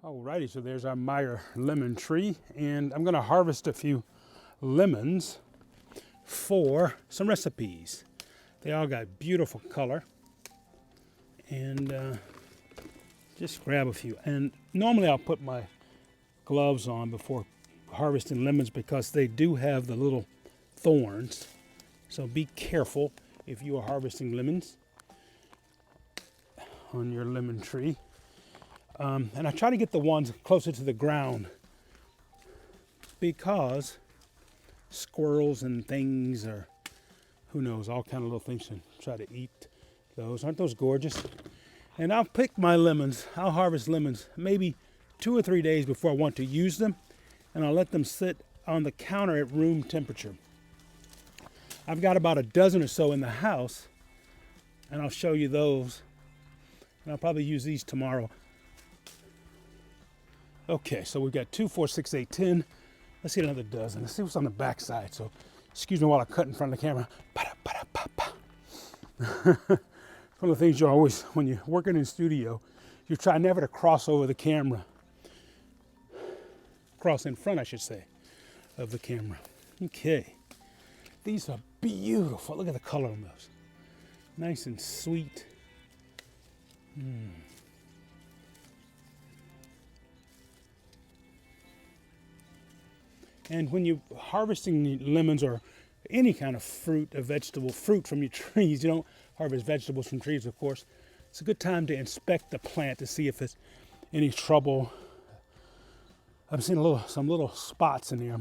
Alrighty, so there's our Meyer lemon tree, and I'm gonna harvest a few lemons for some recipes. They all got beautiful color, and just grab a few. And normally I'll put my gloves on before harvesting lemons because they do have the little thorns. So be careful if you are harvesting lemons on your lemon tree. And I try to get the ones closer to the ground because squirrels and things, or who knows, all kind of little things can try to eat those. Aren't those gorgeous? And I'll pick my lemons. I'll harvest lemons maybe 2 or 3 days before I want to use them, and I'll let them sit on the counter at room temperature. I've got about a dozen or so in the house, and I'll show you those. And I'll probably use these tomorrow. Okay, so we've of 2, 4, 6, 8, 10. Let's get another dozen. Let's see what's on the back side. So excuse me while I cut in front of the camera. One of the things you always, when you're working in studio, you try never to cross over the camera. Cross in front, I should say, of the camera. Okay. These are beautiful. Look at the color on those. Nice and sweet. And when you're harvesting lemons or any kind of fruit, a vegetable, fruit from your trees, you don't harvest vegetables from trees, of course. It's a good time to inspect the plant to see if there's any trouble. I'm seeing some little spots in there.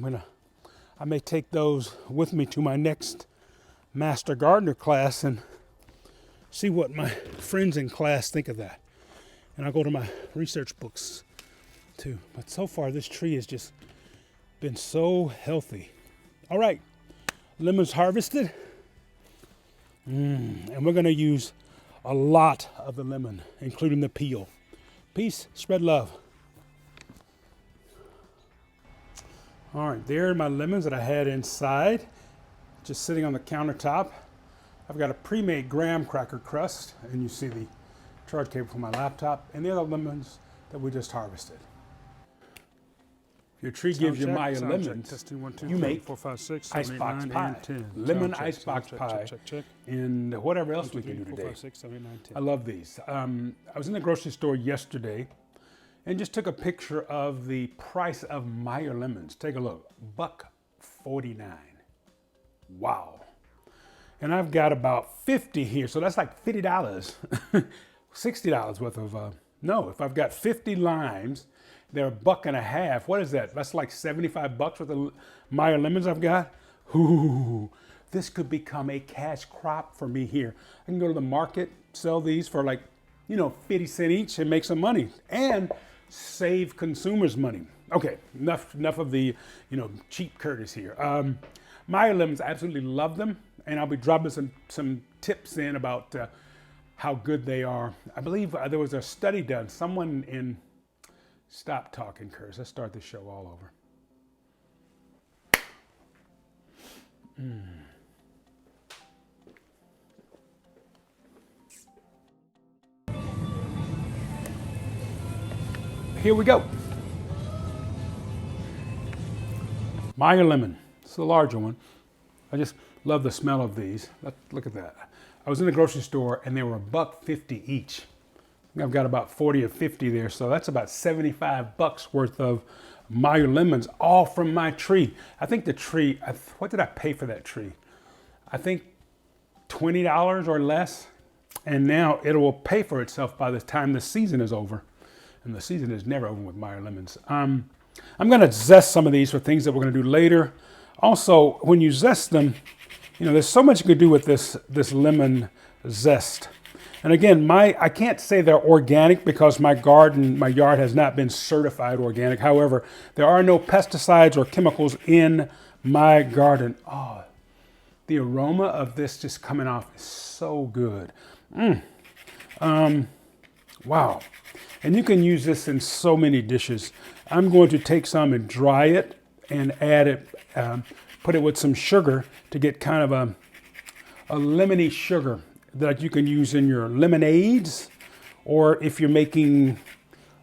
I may take those with me to my next Master Gardener class and see what my friends in class think of that. And I'll go to my research books too. But so far, this tree has just been so healthy. All right, lemons harvested. And we're gonna use a lot of the lemon, including the peel. Peace, spread love. All right, there are my lemons that I had inside, just sitting on the countertop. I've got a pre-made graham cracker crust, and you see the charge cable for my laptop, and the other lemons that we just harvested. If your tree gives you Meyer lemons, you make 4, 5, 6, 7, icebox 8, 9, pie, lemon icebox pie, and whatever else we can do today. 4, 5, 6, 7, 8, 9, 10. I love these. I was in the grocery store yesterday and just took a picture of the price of Meyer lemons. Take a look, $1.49. Wow. And I've got about 50 here, so that's like $50, $60 worth of, no, if I've got 50 limes, they're $1.50. What is that? That's like 75 bucks worth of Meyer lemons I've got. Ooh, this could become a cash crop for me here. I can go to the market, sell these for like, 50 cents each and make some money and save consumers money. Okay, enough of the, cheap Curtis here. Meyer lemons, I absolutely love them, and I'll be dropping some tips in about how good they are. I believe there was a study done. Someone in Stop talking, Curtis. Let's start this show all over. Here we go. Meyer lemon. It's the larger one. I just love the smell of these. Look at that. I was in the grocery store and they were $1.50 each. I've got about 40 or 50 there, so that's about 75 bucks worth of Meyer lemons, all from my tree. I think the tree, what did I pay for that tree? I think $20 or less, and now it will pay for itself by the time the season is over. And the season is never over with Meyer lemons. I'm gonna zest some of these for things that we're gonna do later. Also, when you zest them, there's so much you can do with this lemon zest. And again, I can't say they're organic because my yard has not been certified organic. However, there are no pesticides or chemicals in my garden. Oh, the aroma of this just coming off is so good. Wow. And you can use this in so many dishes. I'm going to take some and dry it and add it, put it with some sugar to get kind of a lemony sugar that you can use in your lemonades, or if you're making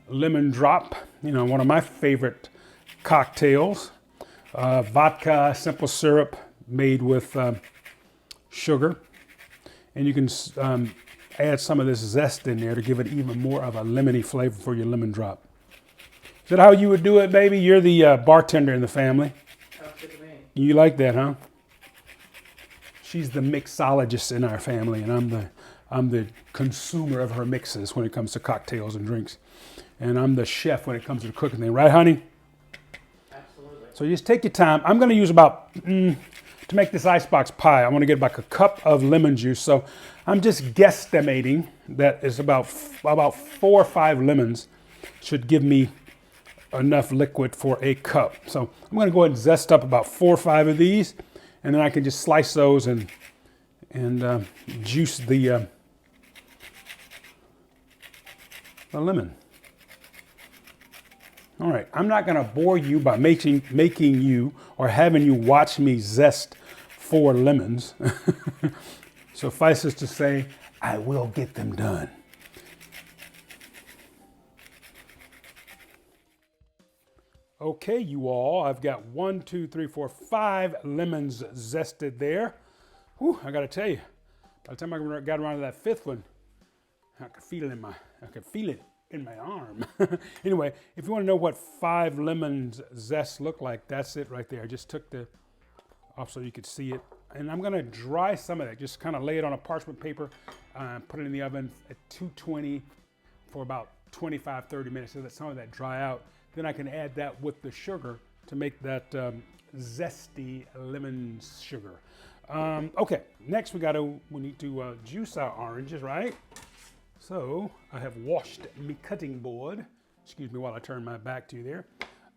lemon drop, you know, one of my favorite cocktails. Vodka, simple syrup made with sugar. And you can add some of this zest in there to give it even more of a lemony flavor for your lemon drop. Is that how you would do it, baby? You're the bartender in the family. Sounds good to me. You like that, huh? She's the mixologist in our family, and I'm the consumer of her mixes when it comes to cocktails and drinks. And I'm the chef when it comes to the cooking thing. Right, honey? Absolutely. So you just take your time. I'm going to use about, to make this icebox pie, I want to get about a cup of lemon juice. So I'm just guesstimating that it's about 4 or 5 lemons should give me enough liquid for a cup. So I'm going to go ahead and zest up about 4 or 5 of these, and then I can just slice those and juice the lemon. All right, I'm not going to bore you by making you or having you watch me zest 4 lemons. Suffice it to say, I will get them done. Okay, you all, I've got 1, 2, 3, 4, 5 lemons zested there. Whew, I got to tell you, by the time I got around to that 5th one, I could feel it in my arm. Anyway, if you want to know what 5 lemons zest look like, that's it right there. I just took the off so you could see it. And I'm going to dry some of that. Just kind of lay it on a parchment paper, put it in the oven at 220 for about 25, 30 minutes. So let some of that dry out. Then I can add that with the sugar to make that zesty lemon sugar. Okay, next we need to juice our oranges, right? So I have washed my cutting board. Excuse me while I turn my back to you there.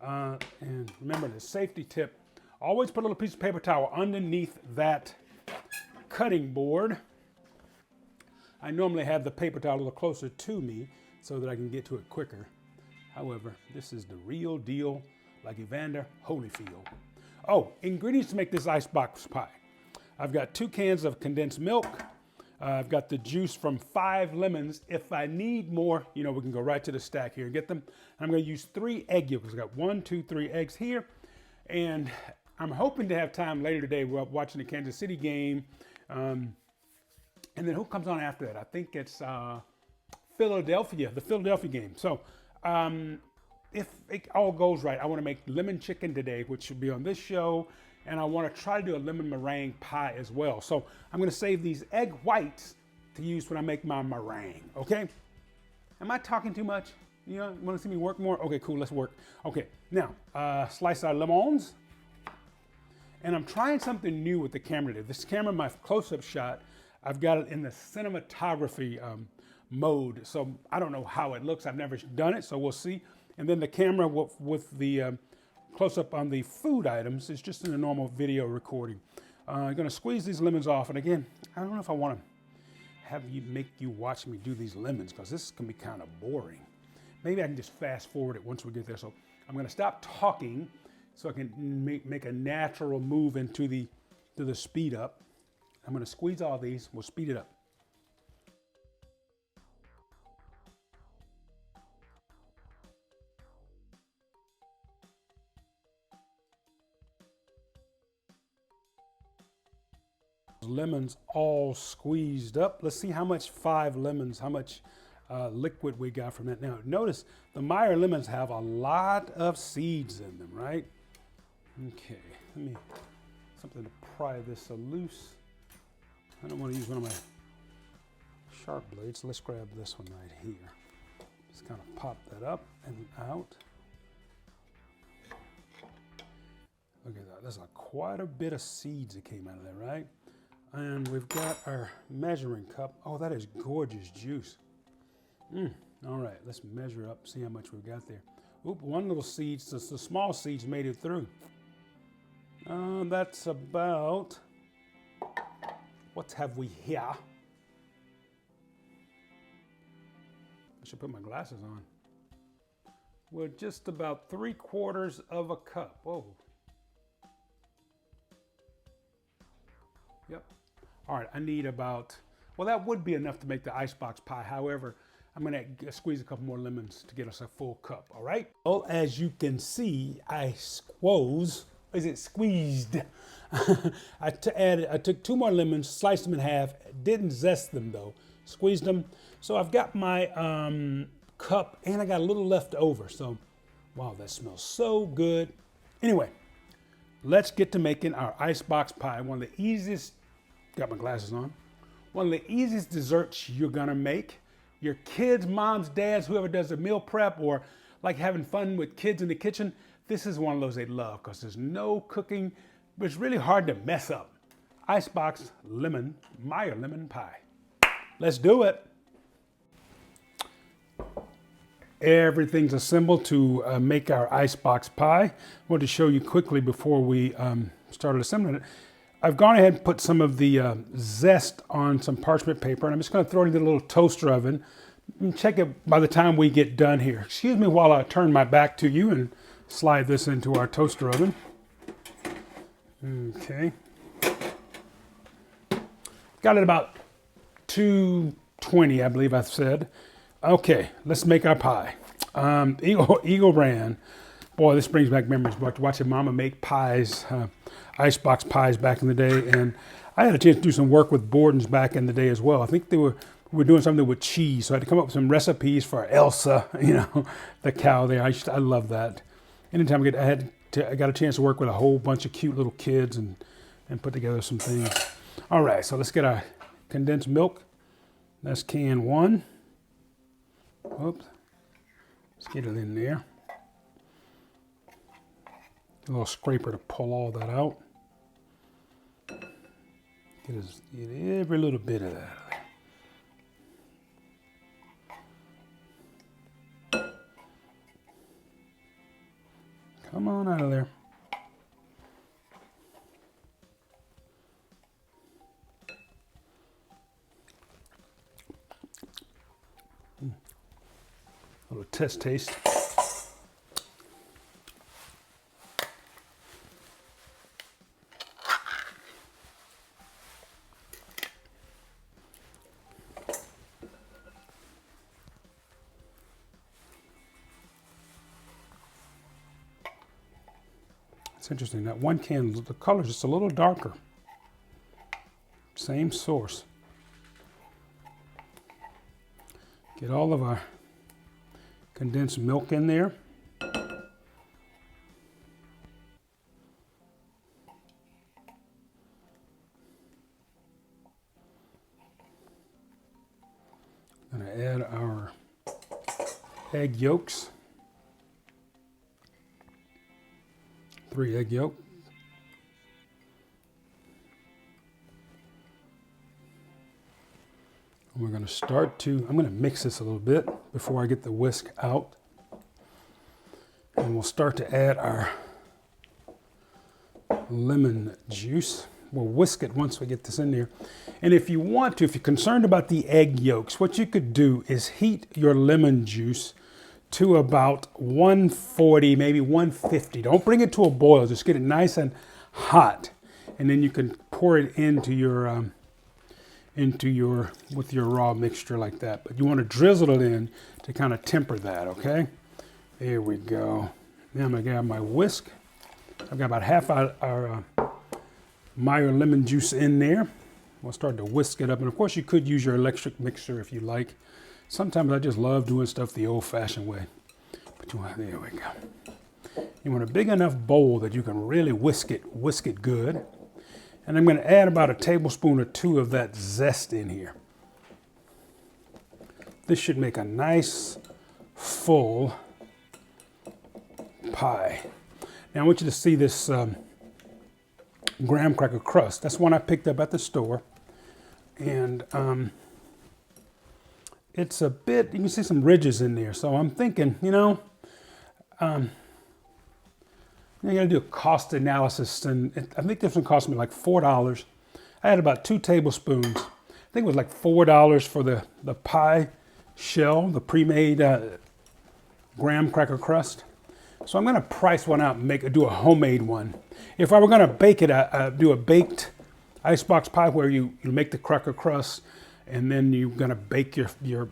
And remember the safety tip, always put a little piece of paper towel underneath that cutting board. I normally have the paper towel a little closer to me so that I can get to it quicker. However, this is the real deal, like Evander Holyfield. Oh, ingredients to make this icebox pie. I've got 2 cans of condensed milk. I've got the juice from 5 lemons. If I need more, you know, we can go right to the stack here and get them. I'm going to use 3 egg yolks. I've got 1, 2, 3 eggs here. And I'm hoping to have time later today. We're watching the Kansas City game. And then who comes on after that? I think it's Philadelphia, the Philadelphia game. So if it all goes right, I want to make lemon chicken today, which should be on this show. And I want to try to do a lemon meringue pie as well. So I'm going to save these egg whites to use when I make my meringue, okay? Am I talking too much? You know, want to see me work more? Okay, cool, let's work. Okay, now, slice our lemons. And I'm trying something new with the camera today. This camera, my close-up shot, I've got it in the cinematography mode. So I don't know how it looks. I've never done it, so we'll see. And then the camera with the close-up on the food items is just in a normal video recording. I'm going to squeeze these lemons off. And again, I don't know if I want to have you make you watch me do these lemons because this can be kind of boring. Maybe I can just fast forward it once we get there. So I'm going to stop talking so I can make a natural move into the speed up. I'm going to squeeze all these. We'll speed it up. Lemons all squeezed up. Let's see how much 5 lemons, how much liquid we got from that. Now notice the Meyer lemons have a lot of seeds in them, right? Okay, let me, something to pry this loose. I don't want to use one of my sharp blades. Let's grab this one right here. Just kind of pop that up and out. Look at that, there's quite a bit of seeds that came out of there, right? And we've got our measuring cup. Oh, that is gorgeous juice. All right, let's measure up, see how much we've got there. Oop, one little seed, the small seeds made it through. That's about, what have we here? I should put my glasses on. We're just about 3/4 of a cup. Whoa. Yep. All right, I need about, well, that would be enough to make the icebox pie. However, I'm gonna squeeze a couple more lemons to get us a full cup, all right? Well, as you can see, I squeezed. I took 2 more lemons, sliced them in half, didn't zest them though, squeezed them. So I've got my cup and I got a little left over. So, wow, that smells so good. Anyway, let's get to making our icebox pie. One of the easiest, got my glasses on, one of the easiest desserts you're gonna make. Your kids, moms, dads, whoever does a meal prep or like having fun with kids in the kitchen, this is one of those they love because there's no cooking, but it's really hard to mess up. Icebox Meyer lemon pie. Let's do it. Everything's assembled to make our icebox pie. I wanted to show you quickly before we started assembling it. I've gone ahead and put some of the zest on some parchment paper, and I'm just going to throw it into the little toaster oven and check it by the time we get done here. Excuse me while I turn my back to you and slide this into our toaster oven. Okay. Got it about 220, I believe I said. Okay, let's make our pie. Eagle brand. Boy, this brings back memories. Watching Mama make pies, icebox pies back in the day. And I had a chance to do some work with Borden's back in the day as well. I think we were doing something with cheese. So I had to come up with some recipes for Elsa, you know, the cow there. I love that. Anytime I got a chance to work with a whole bunch of cute little kids and put together some things. All right, so let's get our condensed milk. That's can 1. Oops. Let's get it in there. A little scraper to pull all that out. Get every little bit of that out of there. Come on out of there. A little test taste. It's interesting, that one can, the color's just a little darker. Same source. Get all of our condensed milk in there. Gonna add our egg yolks. 3 egg yolks. We're going to I'm going to mix this a little bit before I get the whisk out. And we'll start to add our lemon juice. We'll whisk it once we get this in there. And if you want to, if you're concerned about the egg yolks, what you could do is heat your lemon juice to about 140, maybe 150. Don't bring it to a boil, just get it nice and hot. And then you can pour it into your with your raw mixture like that. But you want to drizzle it in to kind of temper that, okay? There we go. Now I'm gonna grab my whisk. I've got about half our Meyer lemon juice in there. We'll start to whisk it up. And of course you could use your electric mixer if you like. Sometimes I just love doing stuff the old-fashioned way. But there we go. You want a big enough bowl that you can really whisk it good. And I'm going to add about a tablespoon or 2 of that zest in here. This should make a nice, full pie. Now I want you to see this graham cracker crust. That's one I picked up at the store. And it's a bit, you can see some ridges in there. So I'm thinking, you got to do a cost analysis, and I think this one cost me like $4. I had about 2 tablespoons. I think it was like $4 for the pie shell, the pre-made graham cracker crust. So I'm going to price one out and do a homemade one. If I were going to bake it, do a baked icebox pie where you make the cracker crust, and then you're going to bake your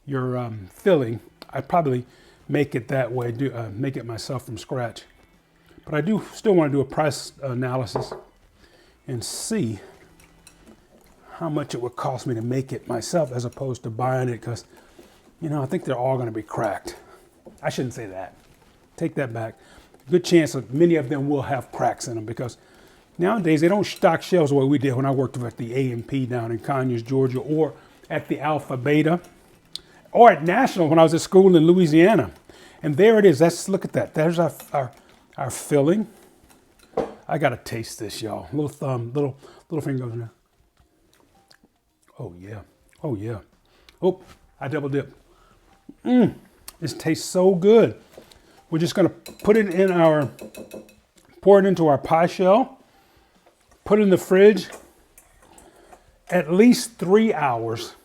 your filling, I'd probably make it that way, make it myself from scratch. But I do still want to do a price analysis and see how much it would cost me to make it myself as opposed to buying it, because, you know, I think they're all going to be cracked. I shouldn't say that. Take that back. Good chance that many of them will have cracks in them, because nowadays they don't stock shelves the way we did when I worked at the A&P down in Conyers, Georgia, or at the Alpha Beta, or at National when I was at school in Louisiana. And there it is. Let's look at that. There's our filling. I gotta taste this, y'all. Little thumb, little finger goes in there. Oh yeah. Oh yeah. Oh, I double dip. This tastes so good. We're just gonna pour it into our pie shell, put it in the fridge at least 3 hours.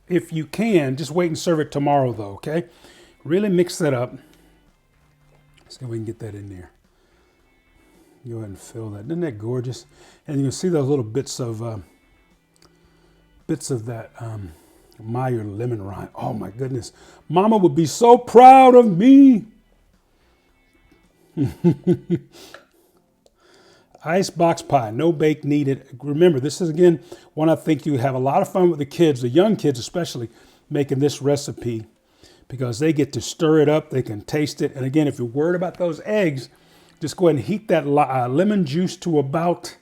If you can, just wait and serve it tomorrow though, okay? Really mix that up. See if we can get that in there. Go ahead and fill that. Isn't that gorgeous? And you can see those little bits of that Meyer lemon rind. Oh my goodness. Mama would be so proud of me. Icebox pie, no bake needed. Remember, this is again one I think you have a lot of fun with the kids, the young kids especially, making this recipe, because they get to stir it up, they can taste it. And again, if you're worried about those eggs, just go ahead and heat that lemon juice to about,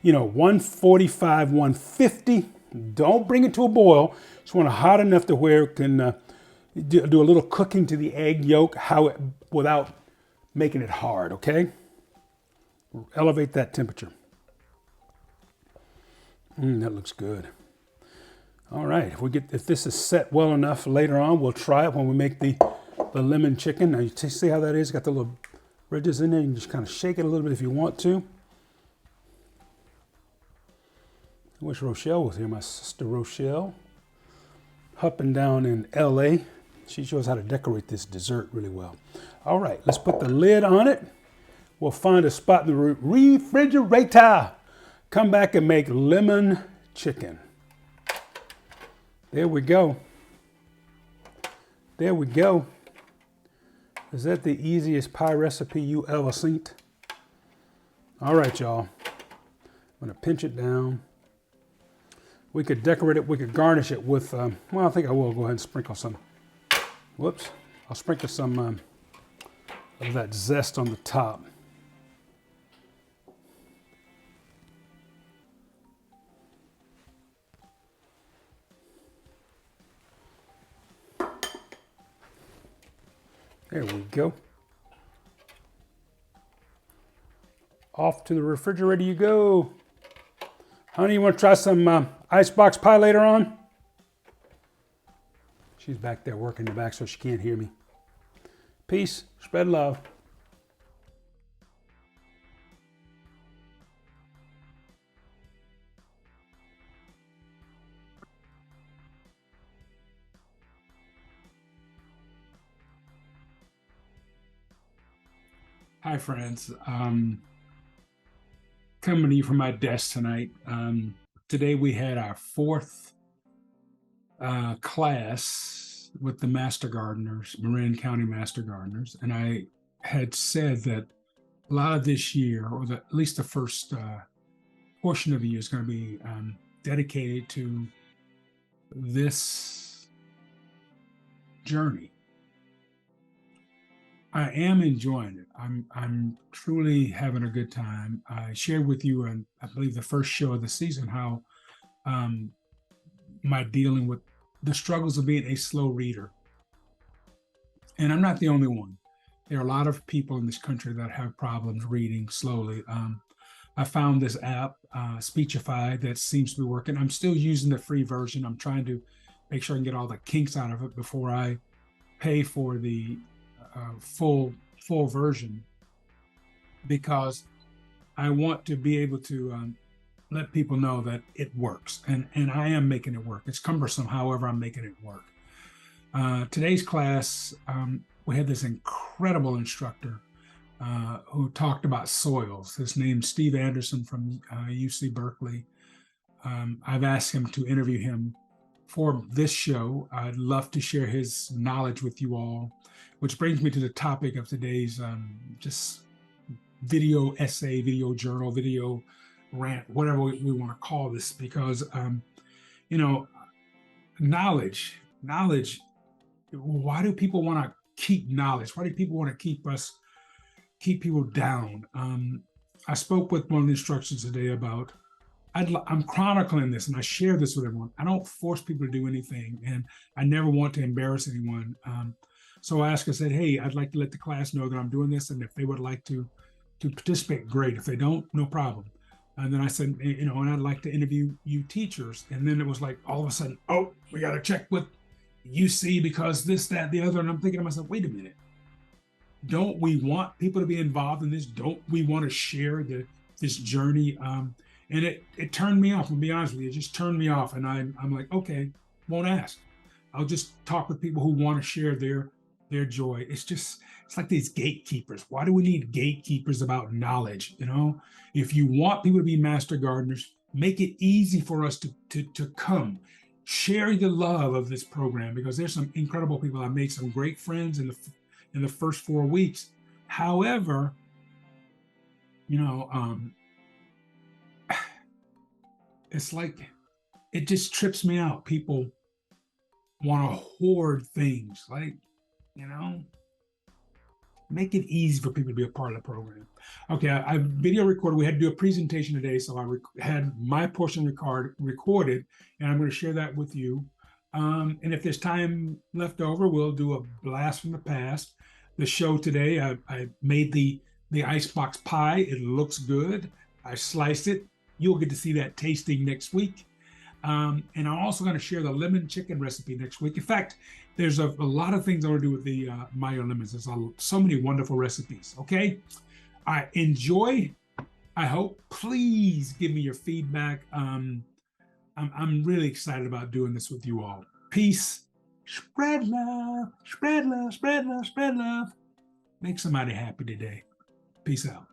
145, 150. Don't bring it to a boil. Just want it hot enough to where it can do a little cooking to the egg yolk, without making it hard, okay? Elevate that temperature. That looks good. All right, if this is set well enough later on, we'll try it when we make the lemon chicken. Now you see how that is? Got the little ridges in there. You can just kind of shake it a little bit if you want to. I wish Rochelle was here, my sister Rochelle, up and down in LA. She shows how to decorate this dessert really well. All right, let's put the lid on it. We'll find a spot in the refrigerator. Come back and make lemon chicken. There we go. There we go. Is that the easiest pie recipe you ever seen? All right, y'all. I'm gonna pinch it down. We could decorate it, we could garnish it with, I think I will go ahead and sprinkle some. Whoops. I'll sprinkle some of that zest on the top. There we go. Off to the refrigerator you go. Honey, you want to try some icebox pie later on? She's back there working the back so she can't hear me. Peace, spread love. Hi, friends. Coming to you from my desk tonight. Today we had our fourth class with the Master Gardeners, Marin County Master Gardeners, and I had said that a lot of this year, or at least the first portion of the year, is going to be dedicated to this journey. I am enjoying it. I'm truly having a good time. I shared with you on, I believe, the first show of the season how my dealing with the struggles of being a slow reader. And I'm not the only one. There are a lot of people in this country that have problems reading slowly. I found this app, Speechify, that seems to be working. I'm still using the free version. I'm trying to make sure I can get all the kinks out of it before I pay for the full version, because I want to be able to let people know that it works, and I am making it work. It's cumbersome, however, I'm making it work. Today's class, we had this incredible instructor who talked about soils. His name's Steve Anderson from UC Berkeley. I've asked him to interview him for this show. I'd love to share his knowledge with you all, which brings me to the topic of today's just video essay, video journal, video rant, whatever we want to call this, because you know, knowledge. Why do people want to keep knowledge? Why do people want to keep people down? I spoke with one of the instructors today about I'm chronicling this and I share this with everyone. I don't force people to do anything, and I never want to embarrass anyone. So I said, hey, I'd like to let the class know that I'm doing this, and if they would like to participate, great. If they don't, no problem. And then I said, and I'd like to interview you teachers. And then it was like all of a sudden, oh, we got to check with UC because this, that, the other. And I'm thinking to myself, wait a minute. Don't we want people to be involved in this? Don't we want to share this journey? And it turned me off, to be honest with you. It just turned me off. And I'm like, okay, won't ask. I'll just talk with people who want to share their joy. It's like these gatekeepers. Why do we need gatekeepers about knowledge? If you want people to be master gardeners, make it easy for us to come. Share the love of this program, because there's some incredible people. I made some great friends in the first 4 weeks. However, it's like it just trips me out. People want to hoard things, like, make it easy for people to be a part of the program. Okay, I video recorded. We had to do a presentation today, so I had my portion recorded, and I'm going to share that with you. And if there's time left over, we'll do a blast from the past. The show today, I made the icebox pie. It looks good. I sliced it. You'll get to see that tasting next week. And I'm also going to share the lemon chicken recipe next week. In fact, there's a lot of things I want to do with the Mayo lemons. There's so many wonderful recipes. Okay, all right, enjoy. I hope. Please give me your feedback. I'm really excited about doing this with you all. Peace. Spread love. Spread love. Spread love. Spread love. Make somebody happy today. Peace out.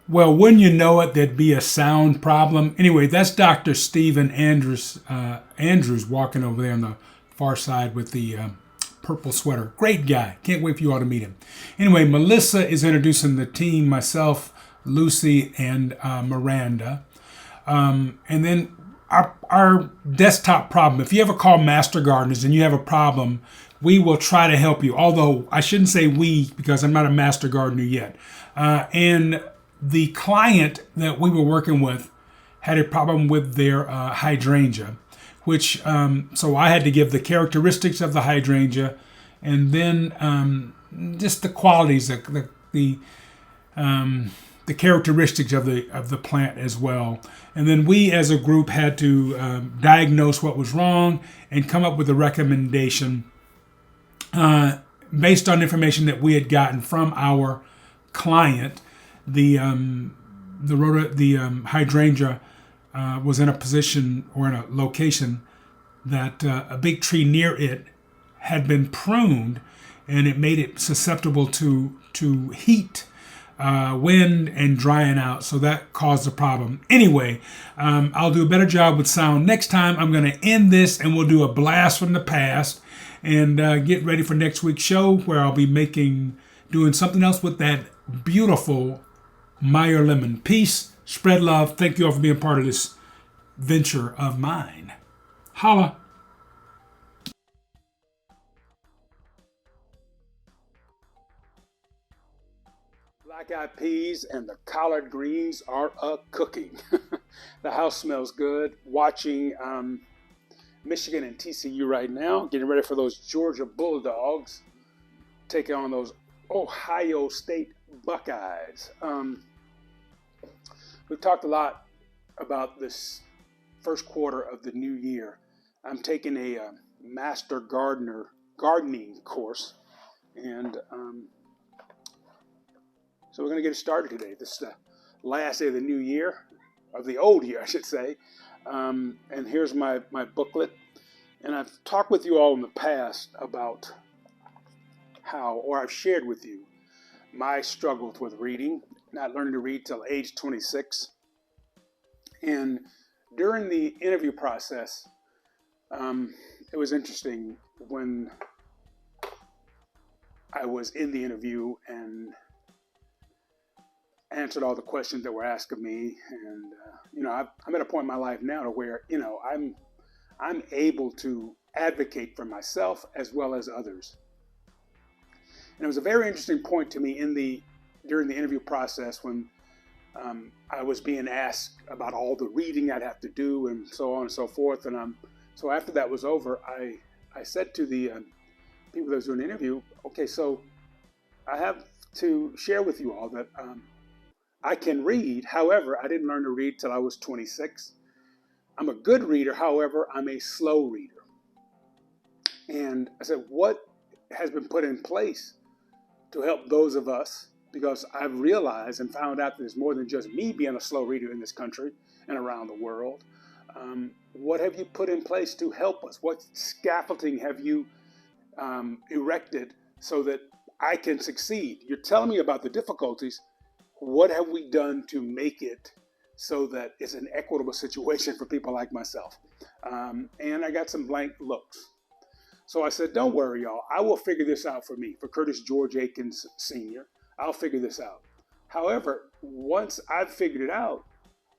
Well, wouldn't you know it, there'd be a sound problem. Anyway, that's Dr. Stephen Andrews walking over there on the far side with the purple sweater. Great guy. Can't wait for you all to meet him. Anyway, Melissa is introducing the team, myself, Lucy, and Miranda. And then our desktop problem. If you ever call Master Gardeners and you have a problem, we will try to help you. Although I shouldn't say we, because I'm not a Master Gardener yet. And the client that we were working with had a problem with their hydrangea, which so I had to give the characteristics of the hydrangea, and then just the qualities, the characteristics of the plant as well. And then we as a group had to diagnose what was wrong and come up with a recommendation based on information that we had gotten from our client. The hydrangea was in a position or in a location that a big tree near it had been pruned, and it made it susceptible to heat, wind, and drying out. So that caused a problem. Anyway, I'll do a better job with sound next time. I'm going to end this, and we'll do a blast from the past, and get ready for next week's show, where I'll be doing something else with that beautiful Meyer lemon. Peace, spread love. Thank you all for being part of this venture of mine. Holla. Black-eyed peas and the collard greens are cooking. The house smells good. Watching Michigan and TCU right now, getting ready for those Georgia Bulldogs taking on those Ohio State Buckeyes. We've talked a lot about this first quarter of the new year. I'm taking a master gardening course, and so we're going to get started today. This is the last day of the new year, of the old year, I should say. And here's my booklet. And I've talked with you all in the past about I've shared with you my struggles with reading, not learning to read till age 26. And during the interview process, it was interesting when I was in the interview and answered all the questions that were asked of me. And I'm at a point in my life now to where I'm able to advocate for myself as well as others. And it was a very interesting point to me during the interview process when I was being asked about all the reading I'd have to do and so on and so forth. And so after that was over, I said to the people that was doing the interview, okay, so I have to share with you all that I can read. However, I didn't learn to read till I was 26. I'm a good reader. However, I'm a slow reader. And I said, what has been put in place to help those of us? Because I've realized and found out that there's more than just me being a slow reader in this country and around the world. What have you put in place to help us? What scaffolding have you erected so that I can succeed? You're telling me about the difficulties. What have we done to make it so that it's an equitable situation for people like myself? And I got some blank looks. So I said, don't worry, y'all. I will figure this out for me, for Curtis George Aikens Sr. I'll figure this out. However, once I've figured it out,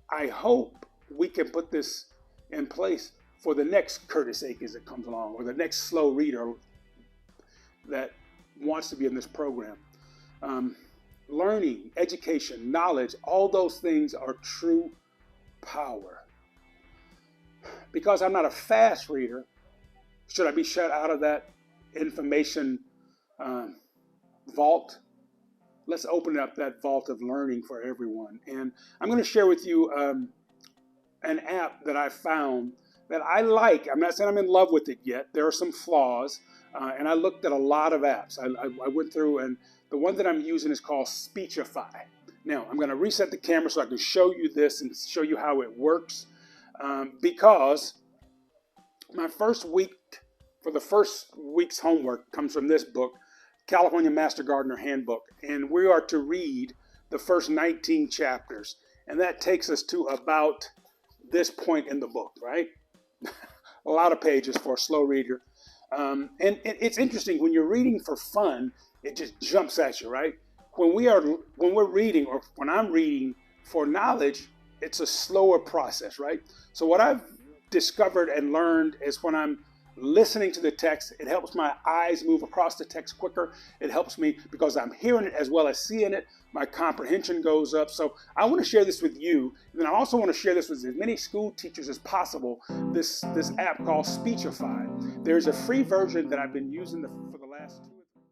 I hope we can put this in place for the next Curtis Aikens that comes along, or the next slow reader that wants to be in this program. Learning, education, knowledge, all those things are true power. Because I'm not a fast reader, should I be shut out of that information vault? Let's open up that vault of learning for everyone. And I'm going to share with you an app that I found that I like. I'm not saying I'm in love with it yet. There are some flaws. And I looked at a lot of apps. I went through, and the one that I'm using is called Speechify. Now, I'm going to reset the camera so I can show you this and show you how it works. Because my first week's homework comes from this book, California Master Gardener Handbook. And we are to read the first 19 chapters. And that takes us to about this point in the book, right? A lot of pages for a slow reader. And it's interesting, when you're reading for fun, it just jumps at you, right? When we're reading, or when I'm reading for knowledge, it's a slower process, right? So what I've discovered and learned is when I'm listening to the text, it helps my eyes move across the text quicker. It helps me because I'm hearing it as well as seeing it. My comprehension goes up. So I want to share this with you. And then I also want to share this with as many school teachers as possible, this app called Speechify. There's a free version that I've been using for the last 2 or 3